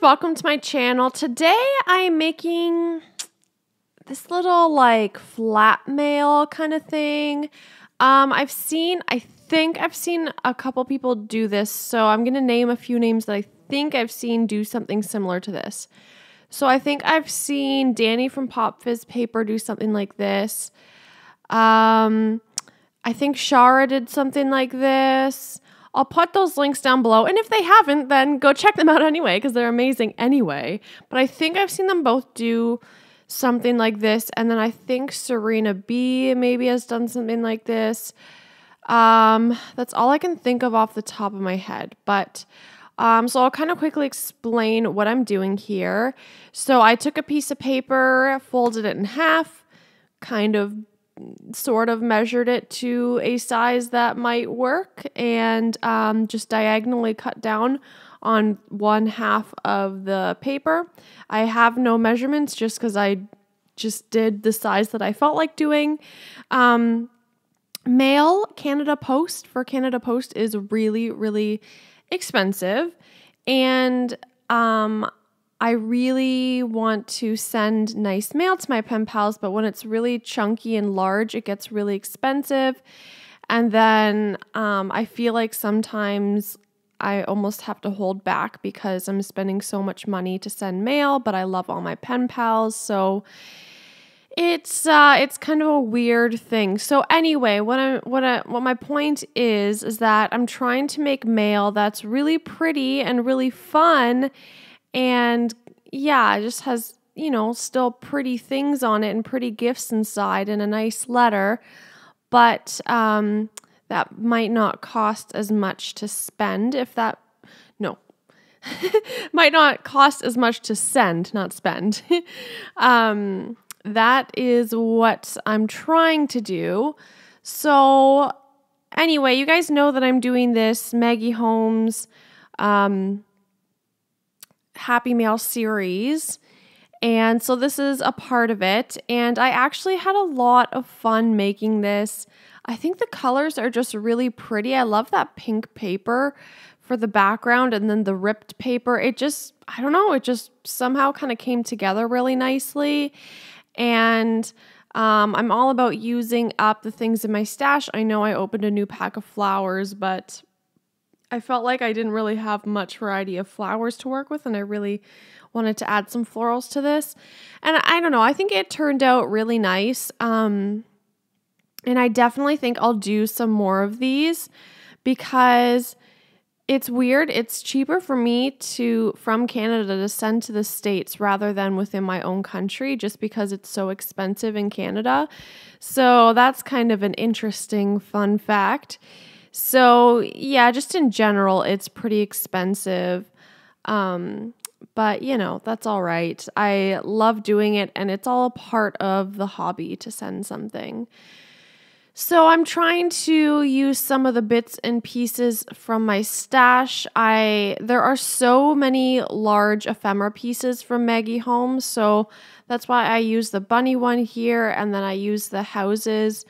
welcome to my channel. Today I'm making this little like flat mail kind of thing. I think I've seen a couple people do this, so I'm going to name a few names that I think I've seen do something similar to this. So I think I've seen Danny from Pop Fizz Paper do something like this. I think Shara did something like this. I'll put those links down below. And if they haven't, then go check them out anyway, because they're amazing anyway. But I think I've seen them both do something like this. And then I think Serena B maybe has done something like this. That's all I can think of off the top of my head. But so I'll kind of quickly explain what I'm doing here. So I took a piece of paper, folded it in half, sort of measured it to a size that might work, and just diagonally cut down on one half of the paper. I have no measurements just because I just did the size that I felt like doing. Mail Canada Post for Canada Post is really, really expensive, and I really want to send nice mail to my pen pals, but when it's really chunky and large, it gets really expensive. And then I feel like sometimes I almost have to hold back because I'm spending so much money to send mail, but I love all my pen pals. So it's kind of a weird thing. So anyway, what my point is that I'm trying to make mail that's really pretty and really fun. And yeah, it just has, still pretty things on it and pretty gifts inside and a nice letter. But that might not cost as much to spend might not cost as much to send, not spend. That is what I'm trying to do. So anyway, you guys know that I'm doing this Maggie Holmes Happy Mail series, and so this is a part of it, and I actually had a lot of fun making this. I think the colors are just really pretty. I love that pink paper for the background and then the ripped paper. It just somehow kind of came together really nicely, and I'm all about using up the things in my stash. I know I opened a new pack of flowers, but I felt like I didn't really have much variety of flowers to work with, and I really wanted to add some florals to this. And I don't know, I think it turned out really nice. And I definitely think I'll do some more of these because it's weird. It's cheaper for me from Canada to send to the States rather than within my own country, just because it's so expensive in Canada. So that's kind of an interesting fun fact. So yeah, just in general, it's pretty expensive. But that's all right. I love doing it, and it's all a part of the hobby to send something. So I'm trying to use some of the bits and pieces from my stash. There are so many large ephemera pieces from Maggie Holmes, so that's why I use the bunny one here, and then I use the houses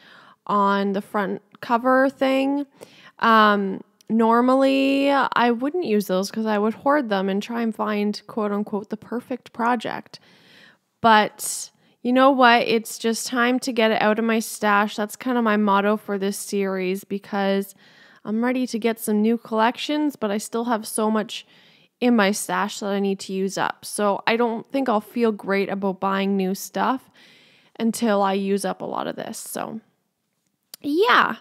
on the front cover thing. Normally I wouldn't use those because I would hoard them and try and find quote unquote the perfect project. But you know what? It's just time to get it out of my stash. That's kind of my motto for this series because I'm ready to get some new collections, but I still have so much in my stash that I need to use up. So I don't think I'll feel great about buying new stuff until I use up a lot of this. So yeah.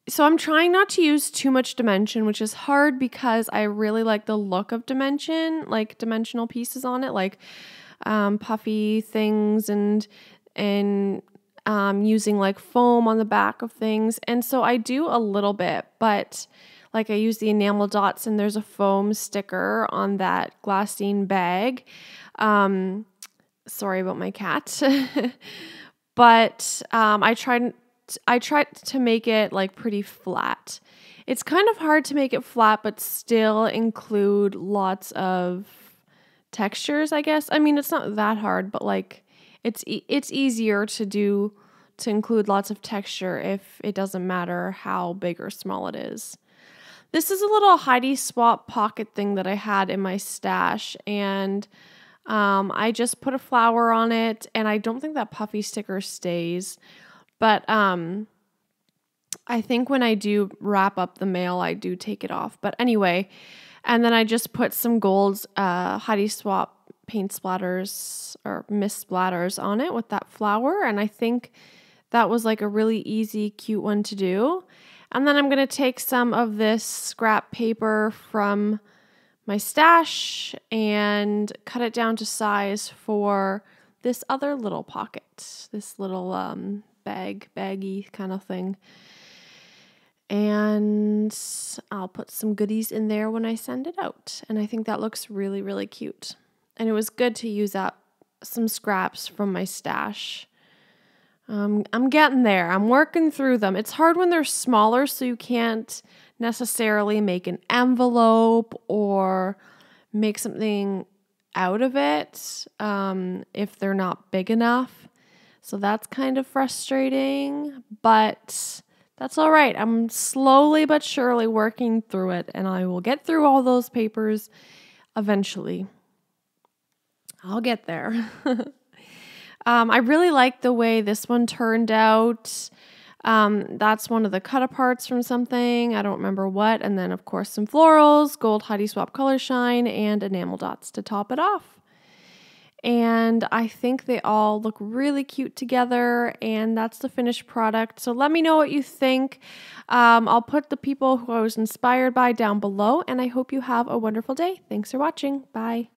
So I'm trying not to use too much dimension, which is hard because I really like the look of dimension, like dimensional pieces on it, like puffy things and using like foam on the back of things. And so I do a little bit, but like I use the enamel dots and there's a foam sticker on that glassine bag. Sorry about my cat. But I tried to make it like pretty flat. It's kind of hard to make it flat, but still include lots of textures, I guess. I mean, it's not that hard, but like it's easier to include lots of texture if it doesn't matter how big or small it is. This is a little Heidi Swap pocket thing that I had in my stash, and I just put a flower on it, and I don't think that puffy sticker stays, but I think when I do wrap up the mail, I do take it off. But anyway, and then I just put some gold Heidi Swap paint splatters or mist splatters on it with that flower, and I think that was like a really easy, cute one to do. And then I'm going to take some of this scrap paper from my stash and cut it down to size for this other little pocket, this little baggy kind of thing. And I'll put some goodies in there when I send it out. And I think that looks really, really cute. And it was good to use up some scraps from my stash. I'm getting there. I'm working through them. It's hard when they're smaller, so you can't necessarily make an envelope or make something out of it if they're not big enough. So that's kind of frustrating, but that's all right. I'm slowly but surely working through it, and I will get through all those papers eventually. I'll get there. I really like the way this one turned out. That's one of the cut aparts from something. I don't remember what. And then, of course, some florals, gold Heidi Swap Color Shine, and enamel dots to top it off. And I think they all look really cute together, and that's the finished product. So let me know what you think. I'll put the people who I was inspired by down below, and I hope you have a wonderful day. Thanks for watching. Bye.